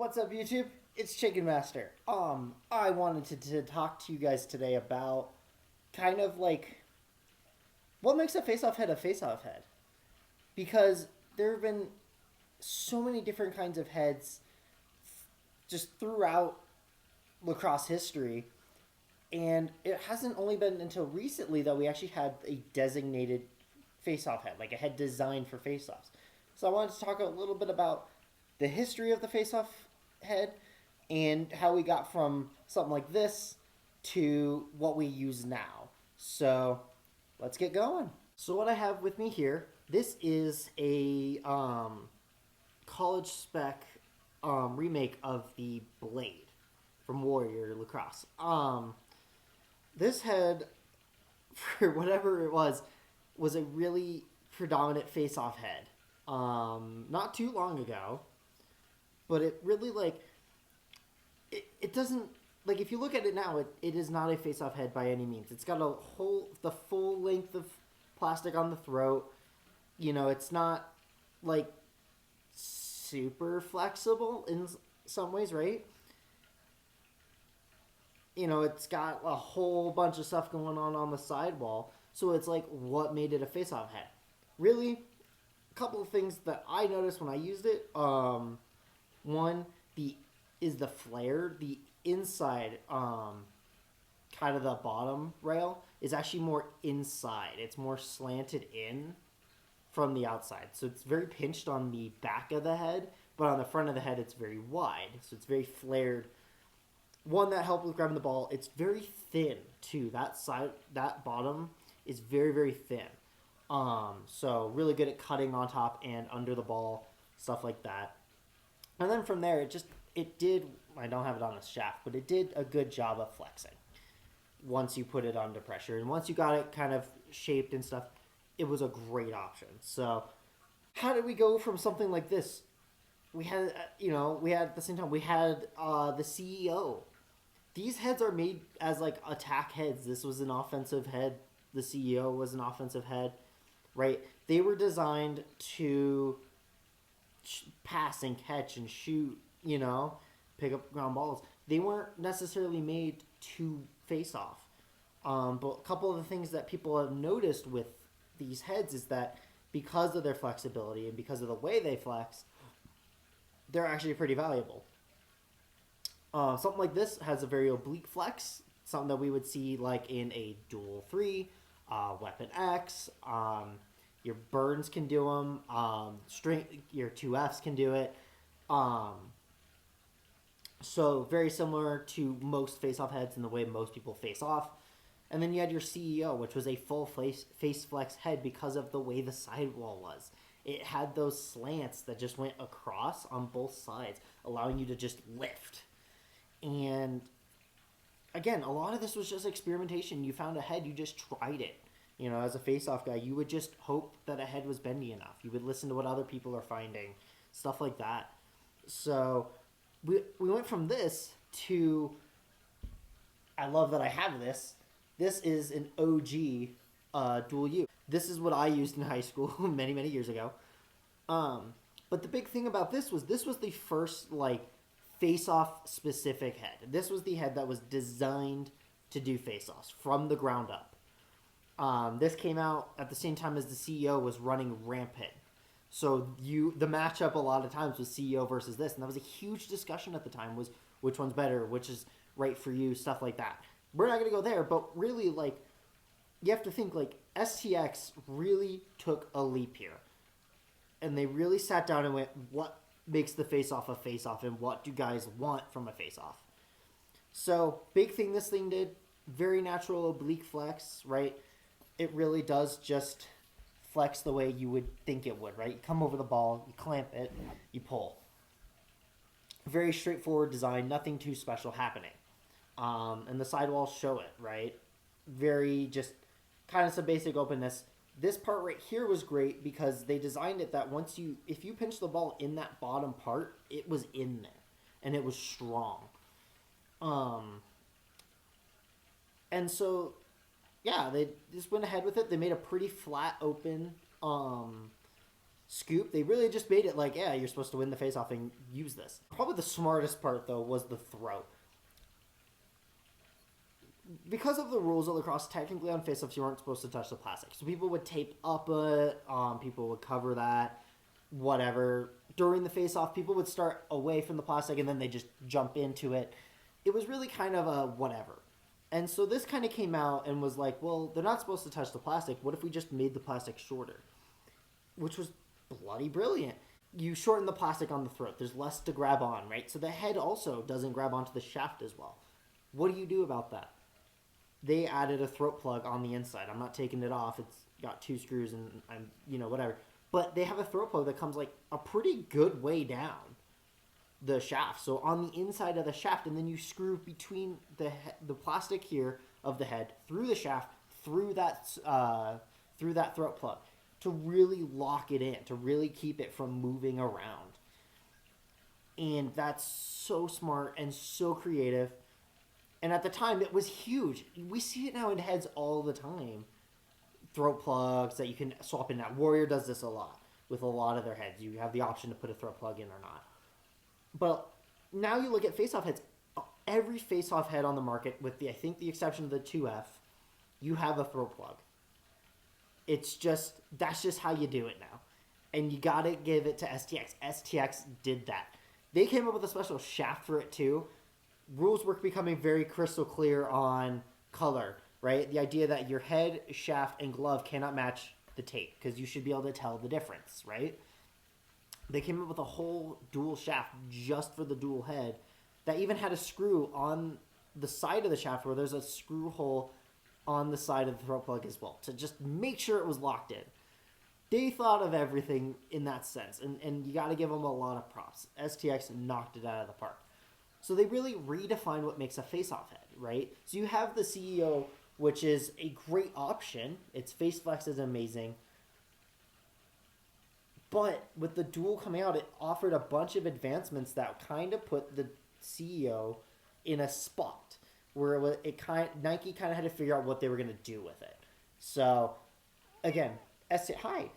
What's up, YouTube? It's Chicken Master. I wanted to talk to you guys today about kind of like what makes a face-off head a face-off head. Because there have been so many different kinds of heads just throughout lacrosse history, and it hasn't only been until recently that we actually had a designated face-off head, like a head designed for face-offs. So I wanted to talk a little bit about the history of the face-off head and how we got from something like this to what we use now. So let's get going. So what I have with me here, this is a college spec remake of the Blade from Warrior Lacrosse. This head, for whatever it was a really predominant face-off head. Not too long ago, but it really it doesn't, if you look at it now, it is not a face-off head by any means. It's got the full length of plastic on the throat. It's not like super flexible in some ways, right? It's got a whole bunch of stuff going on the sidewall. So it's like, what made it a face-off head? Really, a couple of things that I noticed when I used it. One, the flare. The inside, kind of the bottom rail is actually more inside. It's more slanted in from the outside. So it's very pinched on the back of the head, but on the front of the head it's very wide. So it's very flared. One, that helped with grabbing the ball. It's very thin too. That bottom is very, very thin. So really good at cutting on top and under the ball, stuff like that. And then from there, it did, I don't have it on the shaft, but it did a good job of flexing once you put it under pressure. And once you got it kind of shaped and stuff, it was a great option. So how did we go from something like this? We had, at the same time, we had the CEO. These heads are made as attack heads. This was an offensive head. The CEO was an offensive head, right? They were designed to pass and catch and shoot, pick up ground balls. They weren't necessarily made to face off. But a couple of the things that people have noticed with these heads is that because of their flexibility and because of the way they flex, they're actually pretty valuable. Something like this has a very oblique flex, something that we would see in a Duel 3, Weapon X. Your Burns can do them. Your 2Fs can do it. So very similar to most face-off heads in the way most people face off. And then you had your CEO, which was a full face flex head because of the way the sidewall was. It had those slants that just went across on both sides, allowing you to just lift. And again, a lot of this was just experimentation. You found a head, you just tried it. As a face-off guy, you would just hope that a head was bendy enough. You would listen to what other people are finding, stuff like that. So we went from this to, I love that I have this. This is an OG Dual U. This is what I used in high school many, many years ago. But the big thing about this was the first face-off specific head. This was the head that was designed to do face-offs from the ground up. This came out at the same time as the CEO was running rampant. So the matchup a lot of times was CEO versus this, and that was a huge discussion at the time, was which one's better, which is right for you, stuff like that. We're not going to go there, but really, you have to think, STX really took a leap here. And they really sat down and went, what makes the face-off a face-off, and what do guys want from a face-off? So, big thing this thing did, very natural oblique flex, right? It really does just flex the way you would think it would, right? You come over the ball, you clamp it, you pull. Very straightforward design, nothing too special happening. And the sidewalls show it, right? Very just kind of some basic openness. This part right here was great because they designed it that if you pinch the ball in that bottom part, it was in there and it was strong. And so, yeah, they just went ahead with it. They made a pretty flat open scoop. They really just made it like, yeah, you're supposed to win the face-off and use this. Probably the smartest part, though, was the throw. Because of the rules of lacrosse, technically on face-offs, you weren't supposed to touch the plastic. So people would tape up it, people would cover that, whatever. During the face-off, people would start away from the plastic and then they just jump into it. It was really kind of a whatever. And so this kind of came out and was like, well, they're not supposed to touch the plastic. What if we just made the plastic shorter? Which was bloody brilliant. You shorten the plastic on the throat. There's less to grab on, right? So the head also doesn't grab onto the shaft as well. What do you do about that? They added a throat plug on the inside. I'm not taking it off. It's got 2 screws and I'm, whatever. But they have a throat plug that comes like a pretty good way down the shaft. So on the inside of the shaft, and then you screw between the plastic here of the head through the shaft, through that throat plug to really lock it in, to really keep it from moving around. And that's so smart and so creative. And at the time, it was huge. We see it now in heads all the time. Throat plugs that you can swap in now. Warrior does this a lot with a lot of their heads. You have the option to put a throat plug in or not. But now you look at face-off heads. Every face-off head on the market, with the exception of the 2F, you have a throat plug. That's just how you do it now. And you got to give it to STX. STX did that. They came up with a special shaft for it too. Rules were becoming very crystal clear on color, right? The idea that your head, shaft, and glove cannot match the tape because you should be able to tell the difference, right? They came up with a whole dual shaft just for the dual head that even had a screw on the side of the shaft where there's a screw hole on the side of the throat plug as well to just make sure it was locked in. They thought of everything in that sense, and you got to give them a lot of props. STX knocked it out of the park. So they really redefined what makes a face-off head, right? So you have the CEO, which is a great option. Its face flex is amazing. But with the dual coming out, it offered a bunch of advancements that kind of put the CEO in a spot where Nike kind of had to figure out what they were going to do with it. So, again, STX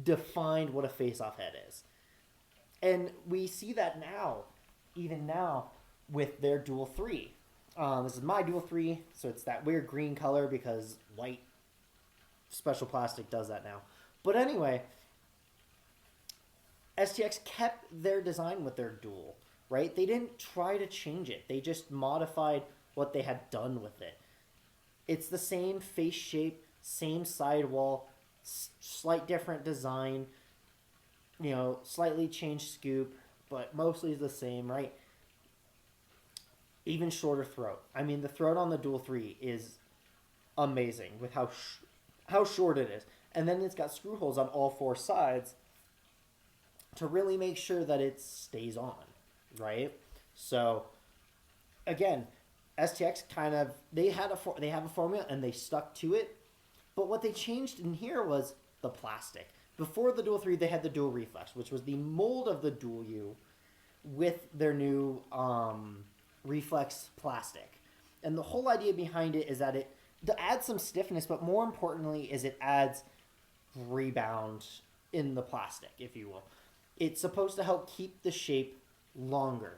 defined what a face-off head is. And we see that now, even now, with their Dual 3. This is my Dual 3, so it's that weird green color because white special plastic does that now. But anyway, STX kept their design with their Dual, right? They didn't try to change it. They just modified what they had done with it. It's the same face shape, same sidewall, slight different design, slightly changed scoop, but mostly the same, right? Even shorter throat. I mean, the throat on the Dual 3 is amazing with how short it is. And then it's got screw holes on all 4 sides to really make sure that it stays on, right? So, again, STX they have a formula and they stuck to it. But what they changed in here was the plastic. Before the Dual 3, they had the Dual Reflex, which was the mold of the Dual U with their new Reflex plastic. And the whole idea behind it is that it adds some stiffness, but more importantly is it adds rebound in the plastic, if you will. It's supposed to help keep the shape longer.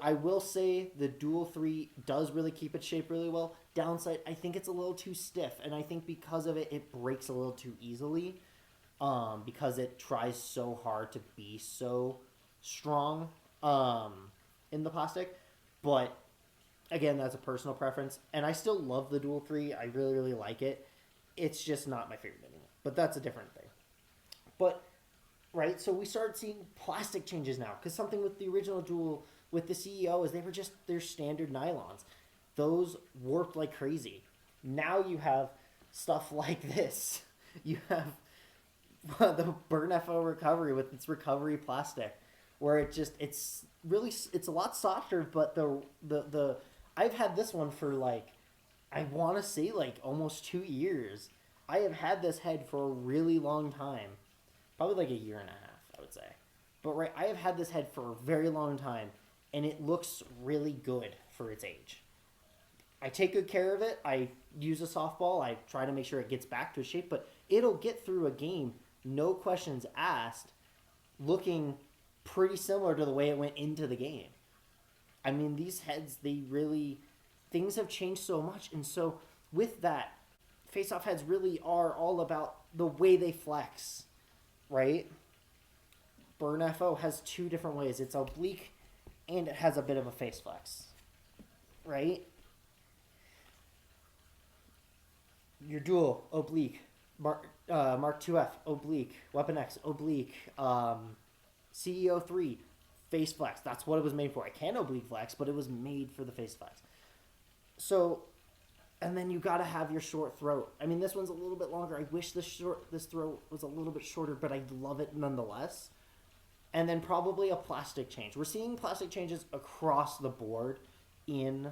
I will say the Dual 3 does really keep its shape really well. Downside, I think it's a little too stiff, and I think because of it, it breaks a little too easily. Because it tries so hard to be so strong in the plastic. But, again, that's a personal preference. And I still love the Dual 3. I really, really like it. It's just not my favorite anymore. But that's a different thing. But, right, so we started seeing plastic changes now. Because something with the original Dual, with the CEO, is they were just their standard nylons. Those warped like crazy. Now you have stuff like this. You have the Burn FO recovery with its recovery plastic, where it's a lot softer, but the I've had this one for I want to say almost 2 years. I have had this head for a really long time, probably a year and a half, I would say. But right, I have had this head for a very long time, and it looks really good for its age. I take good care of it. I use a softball. I try to make sure it gets back to a shape, but it'll get through a game, no questions asked, looking pretty similar to the way it went into the game. I mean, these heads, they really, things have changed so much. And so with that, face-off heads really are all about the way they flex, right? Burn FO has two different ways. It's oblique and it has a bit of a face flex, right? Your dual, oblique. Mark 2F, oblique. Weapon X, oblique. CEO 3, face flex. That's what it was made for. I can oblique flex, but it was made for the face flex. So, and then you gotta have your short throat. I mean, this one's a little bit longer. I wish this throat was a little bit shorter, but I love it nonetheless. And then probably a plastic change. We're seeing plastic changes across the board in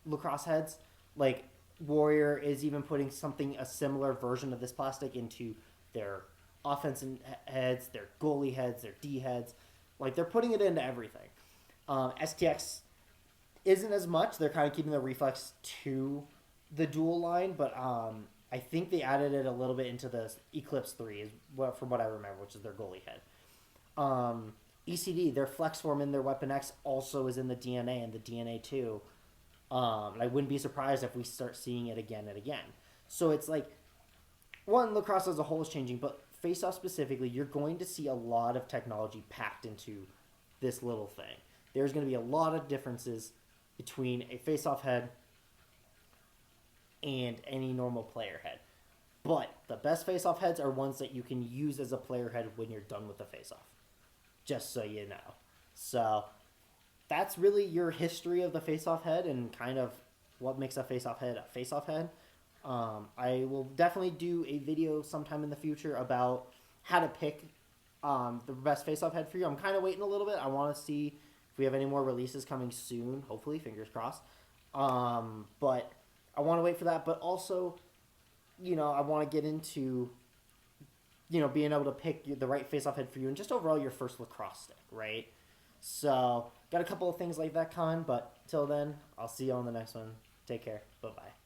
lacrosse heads. Like, Warrior is even putting a similar version of this plastic into their offensive heads, their goalie heads, their D heads. Like, they're putting it into everything. STX isn't as much. They're kind of keeping the reflex to the dual line, but I think they added it a little bit into the Eclipse 3, from what I remember, which is their goalie head. ECD, their flex form in their Weapon X also is in the DNA and the DNA 2. And I wouldn't be surprised if we start seeing it again and again. So it's like, one, lacrosse as a whole is changing, but face-off specifically, you're going to see a lot of technology packed into this little thing. There's going to be a lot of differences between a face-off head and any normal player head. But the best face-off heads are ones that you can use as a player head when you're done with the face-off. Just so you know. So that's really your history of the face-off head and kind of what makes a face-off head a face-off head. I will definitely do a video sometime in the future about how to pick the best face-off head for you. I'm kind of waiting a little bit. I want to see if we have any more releases coming soon. Hopefully, fingers crossed. But I want to wait for that. But also, I want to get into, being able to pick the right face-off head for you and just overall your first lacrosse stick, right? So, got a couple of things like that coming. But till then, I'll see you on the next one. Take care. Bye-bye.